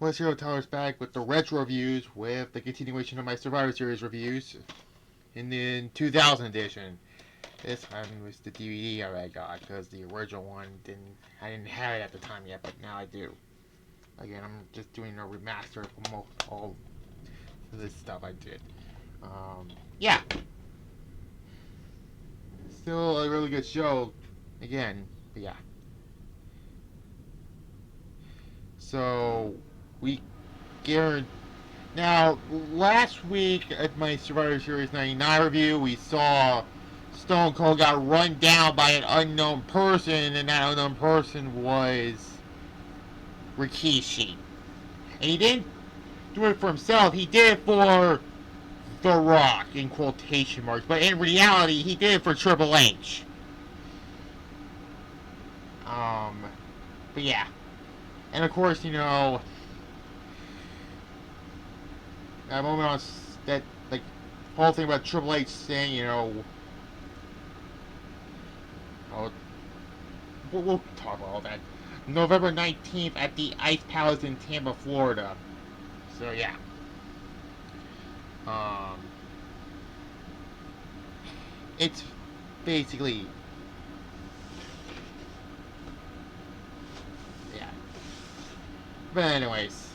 Let's Hero Tyler's back with the retro reviews with the continuation of my Survivor Series reviews in the 2000 edition. This one was the DVD I got because the original one I didn't have it at the time yet, but now I do. Again, I'm just doing a remaster of all this stuff I did. Yeah, still a really good show. Again, but yeah. So we guarantee. Now, last week at my Survivor Series 99 review, we saw Stone Cold got run down by an unknown person, and that unknown person was Rikishi. And he didn't do it for himself, he did it for The Rock, in quotation marks. But in reality, he did it for Triple H. Um, but yeah. And of course, that moment on that, like, whole thing about Triple H saying, oh, we'll talk about all that. November 19th at the Ice Palace in Tampa, Florida. So yeah. Um, it's basically, yeah. But anyways,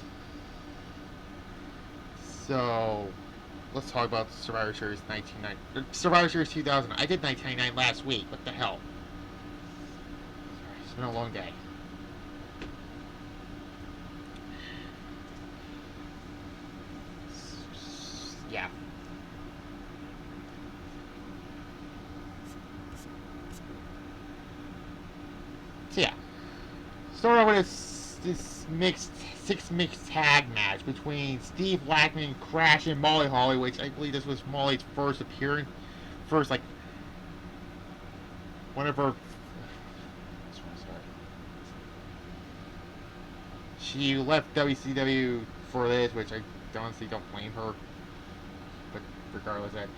so let's talk about Survivor Series 1990. Survivor Series 2000. I did 1999 last week. What the hell? It's been a long day. Yeah. So yeah. Start off with this six mixed tag match between Steve Blackman, Crash, and Molly Holly, which I believe this was Molly's first appearance, like one of her. She left WCW for this, which I honestly don't blame her. But regardless of that,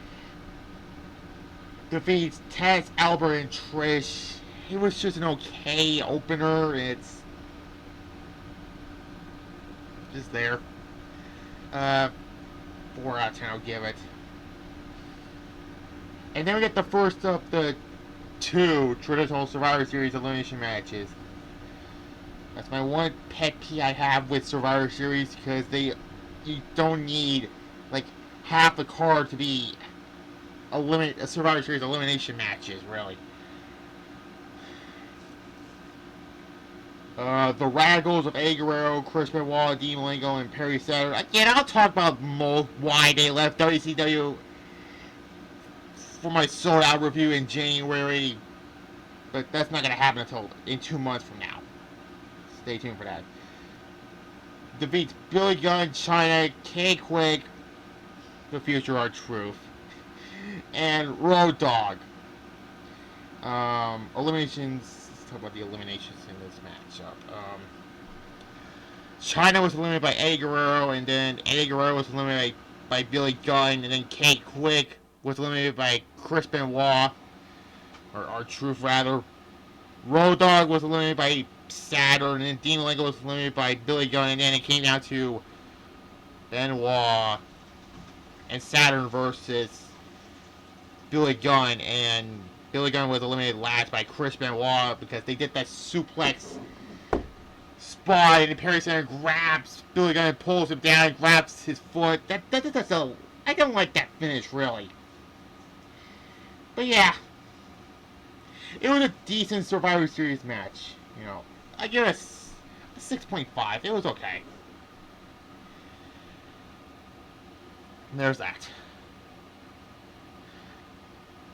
defeats Taz, Albert, and Trish. It was just an okay opener. It's just there. 4 out of 10 I'll give it. And then we get the first of the 2 traditional Survivor Series elimination matches. That's my one pet peeve I have with Survivor Series, because you don't need like half the card to be a Survivor Series elimination matches, really. The Radicals of A. Guerrero, Chris Benoit, Dean Malenko, and Perry Saturn. Again, I'll talk about why they left WCW for my sold out review in January, but that's not going to happen until in 2 months from now. Stay tuned for that. Defeats Billy Gunn, China, K-Quick, The Future Our Truth, and Road Dogg. Eliminations. Let's talk about the eliminations in this matchup. China was eliminated by Eddie Guerrero, and then Eddie Guerrero was eliminated by Billy Gunn, and then K-Quick was eliminated by Chris Benoit, or our Truth rather. Road Dogg was eliminated by Saturn, and then Dean Malenko was eliminated by Billy Gunn, and then it came down to Benoit and Saturn versus Billy Gunn, and Billy Gunn was eliminated last by Chris Benoit because they did that suplex spot, and Perry Saturn grabs Billy Gunn and pulls him down and grabs his foot. That's I don't like that finish, really. But yeah, it was a decent Survivor Series match. I give it a 6.5. It was okay. And there's that.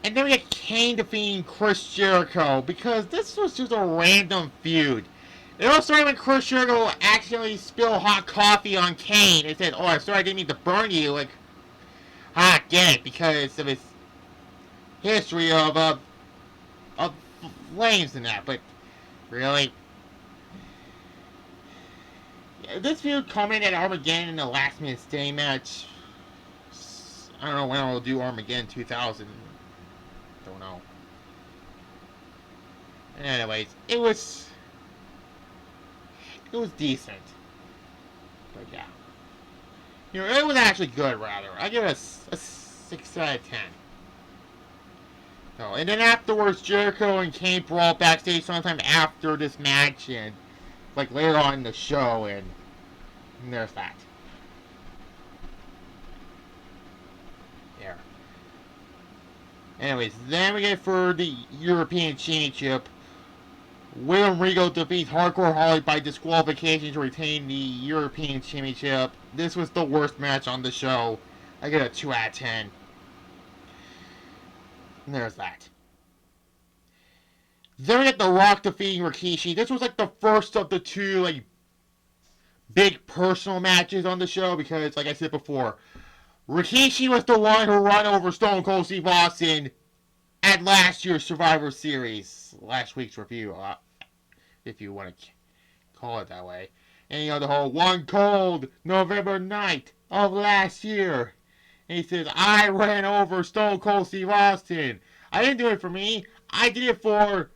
And then we get Kane defeating Chris Jericho, because this was just a random feud. It all started when Chris Jericho accidentally spilled hot coffee on Kane and said, "Oh, I'm sorry, I didn't mean to burn you." Like, get it, because of his history of flames and that. But really, this feud culminated at Armageddon in the last minute stay match. I don't know when I'll do Armageddon 2000. Don't know. Anyways, it was decent. But yeah. It was actually good, rather. I give it a 6 out of 10. So, and then afterwards, Jericho and Kane brawled backstage sometime after this match, and like later on in the show, and there's that. There. Anyways, then we get for the European Championship. William Regal defeats Hardcore Holly by disqualification to retain the European Championship. This was the worst match on the show. I get a 2 out of 10. And there's that. Then we get The Rock defeating Rikishi. This was like the first of the two like big personal matches on the show because, like I said before, Rikishi was the one who run over Stone Cold Steve Austin at last year's Survivor Series. Last week's review, if you want to call it that way. And the whole one cold November night of last year. And he says, I ran over Stone Cold Steve Austin. I didn't do it for me. I did it for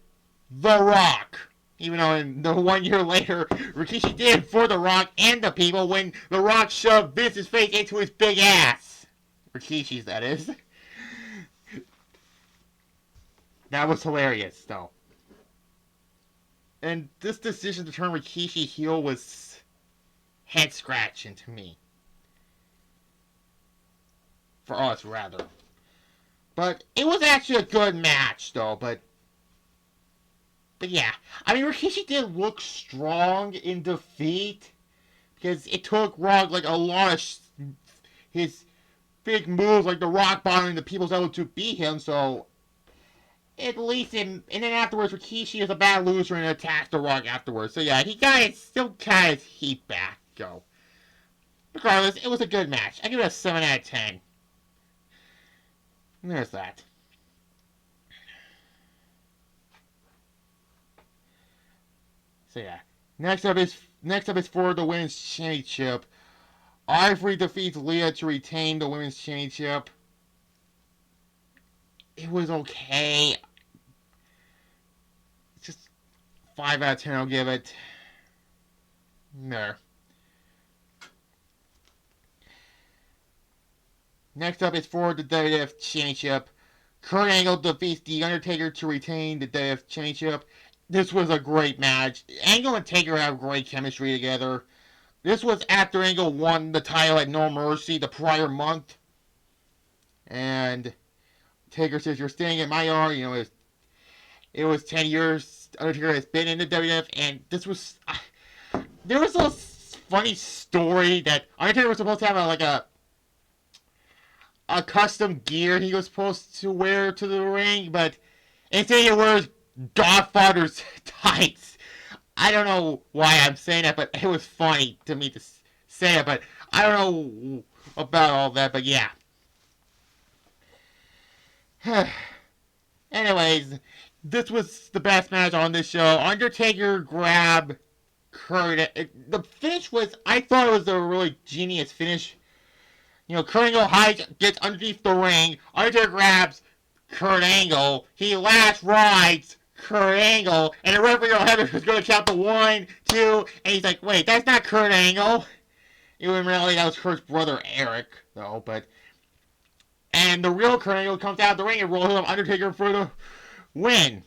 The Rock. Even though in the 1 year later, Rikishi did it for The Rock and the people when The Rock shoved Vince's face into his big ass. Rikishi's, that is. That was hilarious, though. And this decision to turn Rikishi heel was head-scratching to me. For us, rather. But it was actually a good match, though, but yeah. I mean, Rikishi did look strong in defeat, because it took Rock, like, a lot of his big moves, like the Rock bottom and the people's able to beat him, so at least and then afterwards, Rikishi is a bad loser and attacks The Rock afterwards. So yeah, he still got his heat back. Go. Regardless, it was a good match. I give it a 7 out of 10. And there's that. So yeah, next up is for the Women's Championship. Ivory defeats Leah to retain the Women's Championship. It was okay. Just 5 out of 10 I'll give it. There. Next up is for the WWF Championship. Kurt Angle defeats The Undertaker to retain the WWF Championship. This was a great match. Angle and Taker have great chemistry together. This was after Angle won the title at No Mercy the prior month. And Taker says, you're staying at my yard. It was 10 years Undertaker has been in the WWF. And this was... there was a funny story that Undertaker was supposed to have a custom gear he was supposed to wear to the ring. But instead he wears Godfather's tights. I don't know why I'm saying that, but it was funny to me to say it, but I don't know about all that, but yeah. Anyways, this was the best match on this show. Undertaker grabbed Kurt. The finish was, I thought it was a really genius finish. Kurt Angle gets underneath the ring. Undertaker grabs Kurt Angle. He last rides Kurt Angle, and the referee was going to count to 1, 2, and he's like, wait, that's not Kurt Angle. In reality, that was Kurt's brother Eric, though, and the real Kurt Angle comes out of the ring and rolls up Undertaker for the win.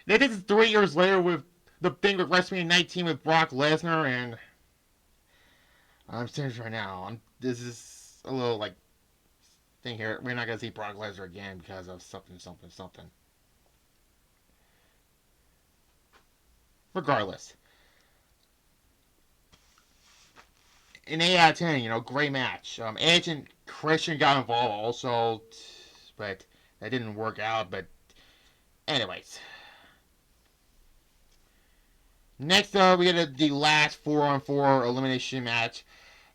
This is 3 years later with the thing with WrestleMania 19 with Brock Lesnar, and I'm serious right now. This is a little, thing here. We're not going to see Brock Lesnar again because of something. Regardless. An 8 out of 10, great match. Edge and Christian got involved also, but that didn't work out. But anyways. Next up, we get the last 4-on-4 elimination match.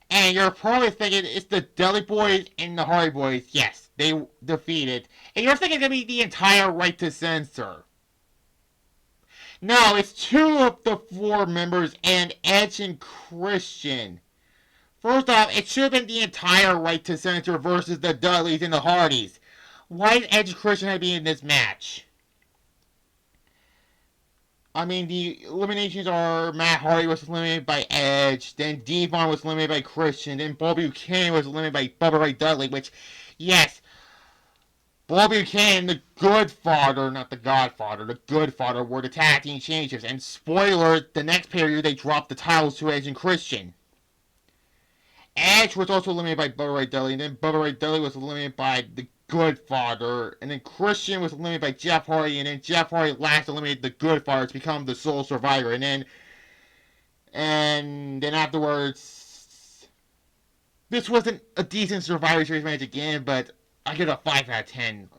And you're probably thinking it's the Dudley Boys and the Hardy Boys. Yes, they defeated. And you're thinking it's going to be the entire Right to Censor. No, it's 2 of the 4 members and Edge and Christian. First off, it should have been the entire Right to Censor versus the Dudleys and the Hardys. Why did Edge and Christian have to be in this match? I mean, the eliminations are Matt Hardy was eliminated by Edge, then Devon was eliminated by Christian, then Bobby Buchanan was eliminated by Bubba Ray Dudley, which, yes, Bobby Buchanan, the good father, not the godfather, the good father, were the tag team changes. And spoiler, the next period they dropped the titles to Edge and Christian. Edge was also eliminated by Bubba Ray Dudley, and then Bubba Ray Dudley was eliminated by the Good Father, and then Christian was eliminated by Jeff Hardy, and then Jeff Hardy last eliminated the Good Father to become the sole survivor, and then afterwards, this wasn't a decent Survivor Series match again, but I give it a 5 out of 10.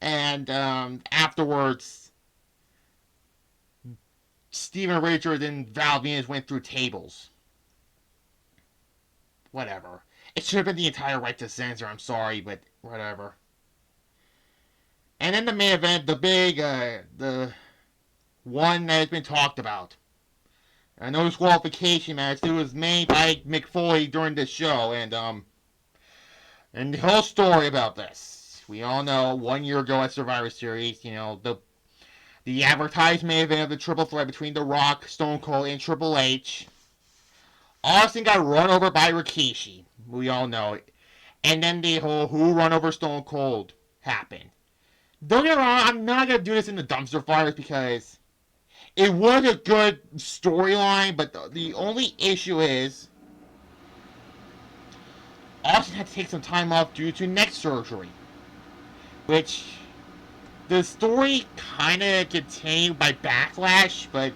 And afterwards, Steven Richards and Val Venus went through tables. Whatever. It should have been the entire right to censor. I'm sorry, but whatever. And then the main event, the one that has been talked about. A no disqualification match. It was made by Mick Foley during the show, and the whole story about this. We all know 1 year ago at Survivor Series, the advertised main event of the triple threat between The Rock, Stone Cold, and Triple H. Austin got run over by Rikishi. We all know it. And then the whole who run over Stone Cold happened. Don't get me wrong, I'm not going to do this in the dumpster fires because it was a good storyline, but the only issue is Austin had to take some time off due to neck surgery. Which the story kind of continued by Backlash, but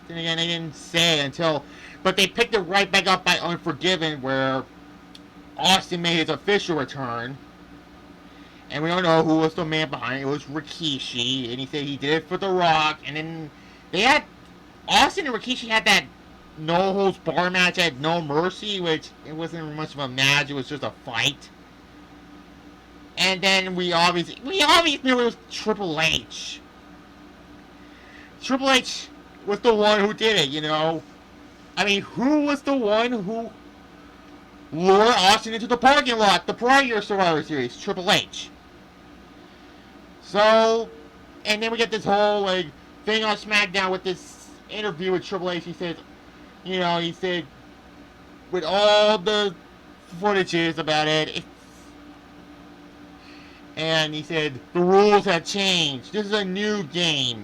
then again, they didn't say until. But they picked it right back up by Unforgiven, where Austin made his official return. And we don't know who was the man behind it. It was Rikishi, and he said he did it for The Rock. And then they had Austin and Rikishi had that no holds bar match at No Mercy, which it wasn't much of a match. It was just a fight. And then we obviously knew it was Triple H. Triple H was the one who did it, I mean, who was the one who lured Austin into the parking lot the prior Survivor Series? Triple H. So, and then we get this whole, thing on SmackDown with this interview with Triple H. He said, with all the footages about it, and he said, the rules have changed. This is a new game,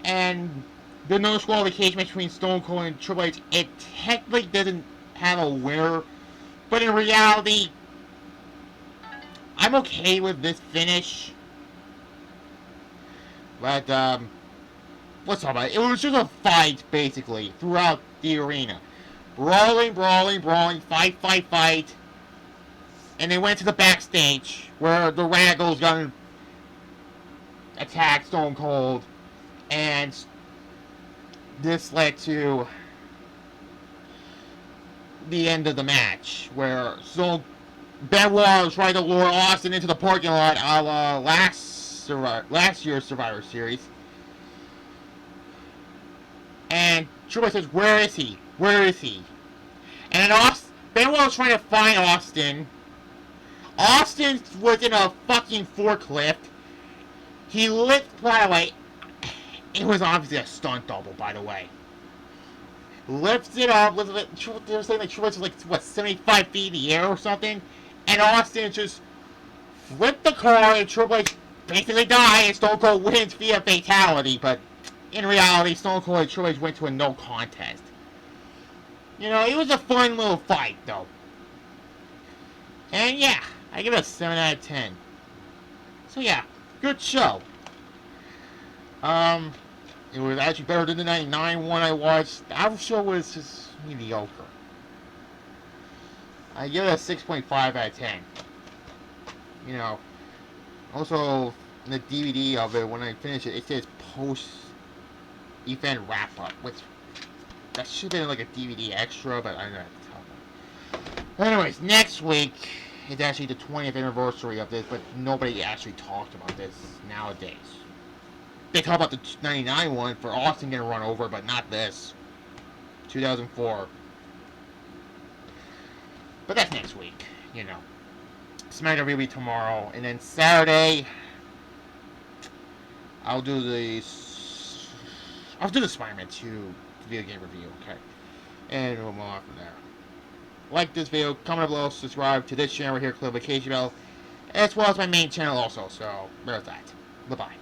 And the no disqualification match between Stone Cold and Triple H, it technically doesn't have a winner. But in reality, I'm okay with this finish. But, let's talk about it. It was just a fight, basically, throughout the arena. Brawling, fight. And they went to the backstage, where the Radicals gonna attack Stone Cold. And this led to the end of the match, where Benoit was trying to lure Austin into the parking lot a la last year's Survivor Series. And Triple H says, where is he? And then Benoit was trying to find Austin. Austin was in a fucking forklift. He by the way, it was obviously a stunt double, by the way. Lifts it up, they were saying Triple H was 75 feet in the air or something, and Austin just flipped the car, and Triple H basically died, and Stone Cold wins via fatality, but in reality, Stone Cold and Triple H went to a no contest. It was a fun little fight, though. And yeah, I give it a 7 out of 10. So yeah, good show. It was actually better than the 99 one I watched. Our show was just mediocre. I give it a 6.5 out of 10. Also, in the DVD of it, when I finish it, it says post-event wrap-up, which that should have been like a DVD extra, but I don't know how to tell them. Anyways, next week is actually the 20th anniversary of this, but nobody actually talked about this nowadays. They talk about the 99 one for Austin getting run over, but not this. 2004. But that's next week, SmackDown review tomorrow, and then Saturday I'll do the Spider-Man 2 video game review. Okay, and we'll move on from there. Like this video, comment below, subscribe to this channel right here, click the notification bell, as well as my main channel also. So there's that. Bye bye.